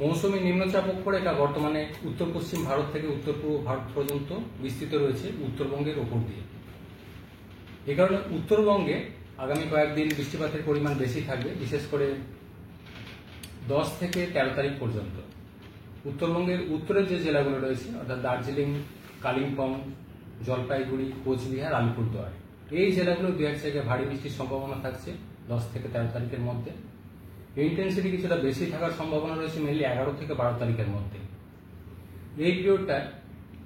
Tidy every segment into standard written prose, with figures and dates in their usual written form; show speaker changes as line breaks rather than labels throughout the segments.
মৌসুমী নিম্নচাপ অক্ষরেখা বর্তমানে উত্তর পশ্চিম ভারত থেকে উত্তর পূর্ব ভারত পর্যন্ত বিস্তৃত রয়েছে উত্তরবঙ্গের ওপর দিয়ে। এ কারণে উত্তরবঙ্গে আগামী কয়েকদিন বৃষ্টিপাতের পরিমাণ বেশি থাকবে, বিশেষ করে 10 থেকে 13 তারিখ পর্যন্ত। উত্তরবঙ্গের উত্তরের যে জেলাগুলো রয়েছে অর্থাৎ দার্জিলিং, কালিম্পং, জলপাইগুড়ি, কোচবিহার, আলিপুরদুয়ার, এই জেলাগুলো দু এক জায়গায় ভারী বৃষ্টির সম্ভাবনা থাকছে 10 থেকে 13 তারিখের মধ্যে। ইন্টেন্সিটি কিছুটা বেশি থাকার সম্ভাবনা রয়েছে মেনলি 11 থেকে 12 তারিখের মধ্যে। এই পিরিয়ডটা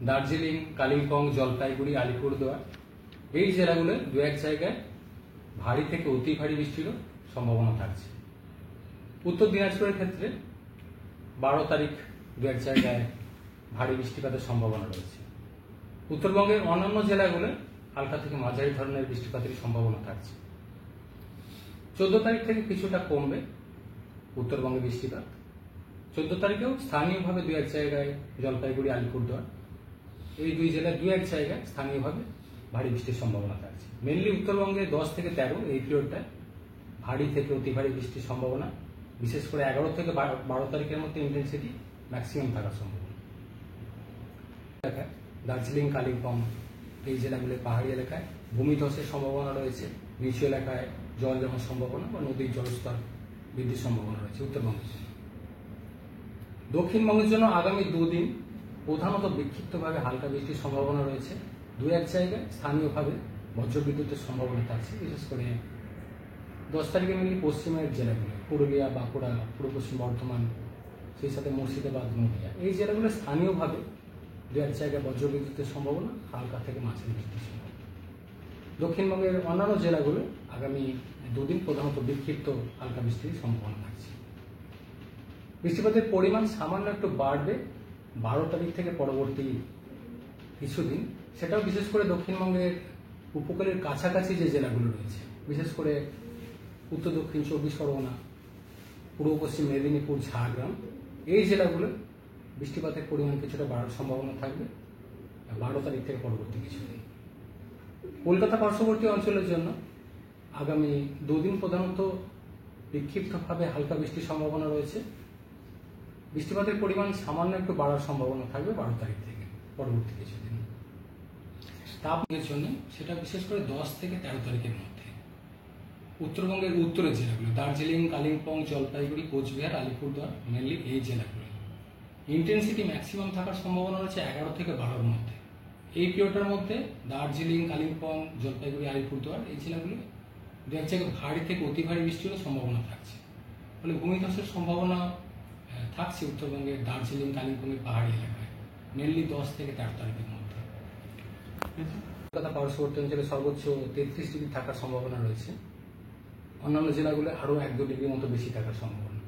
দার্জিলিং, কালিম্পং, জলপাইগুড়ি, আলিপুরদুয়ার এই জেলাগুলো দু এক জায়গায় ভারী থেকে অতি ভারী বৃষ্টিরও সম্ভাবনা থাকছে। উত্তর দিনাজপুরের ক্ষেত্রে 12 তারিখ দু এক জায়গায় ভারী বৃষ্টিপাতের সম্ভাবনা রয়েছে। উত্তরবঙ্গের অন্যান্য জেলাগুলো হালকা থেকে মাঝারি ধরনের বৃষ্টিপাতের সম্ভাবনা থাকছে। 14 তারিখ থেকে কিছুটা কমবে উত্তরবঙ্গে বৃষ্টিপাত। 14 তারিখেও স্থানীয়ভাবে দু এক জায়গায় জলপাইগুড়ি, আলিপুরদুয়ার এই দুই জেলায় দু এক জায়গায় স্থানীয়ভাবে ভারী বৃষ্টির সম্ভাবনা থাকছে। মেনলি উত্তরবঙ্গে 10 থেকে 13 এই পিরিয়ডটায় ভারী থেকে অতি ভারী বৃষ্টির সম্ভাবনা, বিশেষ করে 11 থেকে 12 তারিখের মধ্যে ইন্টেন্সিটি ম্যাক্সিমাম থাকার সম্ভাবনা। দার্জিলিং, কালিম্পং এই জেলাগুলোর পাহাড়ি এলাকায় ভূমিধসের সম্ভাবনা রয়েছে, নিচু এলাকায় জল জমার সম্ভাবনা বা নদীর জলস্তর বৃদ্ধির সম্ভাবনা রয়েছে উত্তরবঙ্গের জন্য। দক্ষিণবঙ্গের জন্য আগামী দুদিন প্রধানত বিক্ষিপ্তভাবে হালকা বৃষ্টির সম্ভাবনা রয়েছে। দু এক জায়গায় স্থানীয়ভাবে বজ্রবিদ্যুতের সম্ভাবনা থাকছে, বিশেষ করে 10 তারিখে মেনলি পশ্চিমের জেলাগুলো পুরুলিয়া, বাঁকুড়া, পূর্ব পশ্চিম বর্ধমান, সেই সাথে মুর্শিদাবাদ, নদিয়া এই জেলাগুলো স্থানীয়ভাবে দু এক জায়গায় বজ্রবিদ্যুতের সম্ভাবনা, হালকা থেকে মাঝারি বৃষ্টির সম্ভাবনা। দক্ষিণবঙ্গের অন্যান্য জেলাগুলো আগামী দুদিন প্রধানত বিক্ষিপ্ত হালকা বৃষ্টির সম্ভাবনা থাকছে। বৃষ্টিপাতের পরিমাণ সামান্য একটু বাড়বে 12 তারিখ থেকে পরবর্তী কিছুদিন, সেটাও বিশেষ করে দক্ষিণবঙ্গের উপকূলের কাছাকাছি যে জেলাগুলো রয়েছে, বিশেষ করে উত্তর দক্ষিণ 24 পরগনা, পূর্ব পশ্চিম মেদিনীপুর, ঝাড়গ্রাম এই জেলাগুলো বৃষ্টিপাতের পরিমাণ কিছুটা বাড়ার সম্ভাবনা থাকবে 12 তারিখ থেকে পরবর্তী কিছুদিন। কলকাতা পার্শ্ববর্তী অঞ্চলের জন্য আগামী দুদিন প্রধানত বিক্ষিপ্তভাবে হালকা বৃষ্টির সম্ভাবনা রয়েছে। বৃষ্টিপাতের পরিমাণ সামান্য একটু বাড়ার সম্ভাবনা থাকবে 12 তারিখ থেকে পরবর্তী কিছুদিন। তাপের জন্য সেটা বিশেষ করে 10 থেকে 13 তারিখের মধ্যে। উত্তরবঙ্গের উত্তরের জেলাগুলো দার্জিলিং, কালিম্পং, জলপাইগুড়ি, কোচবিহার, আলিপুরদুয়ার মেনলি এই জেলাগুলো ইন্টেন্সিটি ম্যাক্সিমাম থাকার সম্ভাবনা রয়েছে 11 থেকে 12-র মধ্যে। এই পিরিয়ডের মধ্যে দার্জিলিং, কালিম্পং, জলপাইগুড়ি, আলিপুরদুয়ার এই জেলাগুলো দু এক জায়গায় ভারী থেকে অতি ভারী বৃষ্টিরও সম্ভাবনা থাকছে। ফলে ভূমিধসের সম্ভাবনা থাকছে উত্তরবঙ্গের দার্জিলিং, কালিম্পংয়ের পাহাড়ি এলাকায় মেনলি 10 থেকে 13 তারিখের মধ্যে। কলকাতা পার্শ্ববর্তী অঞ্চলে সর্বোচ্চ 33 ডিগ্রি থাকার সম্ভাবনা রয়েছে। অন্যান্য জেলাগুলো আরও 1-2 ডিগ্রি মতো বেশি থাকার সম্ভাবনা।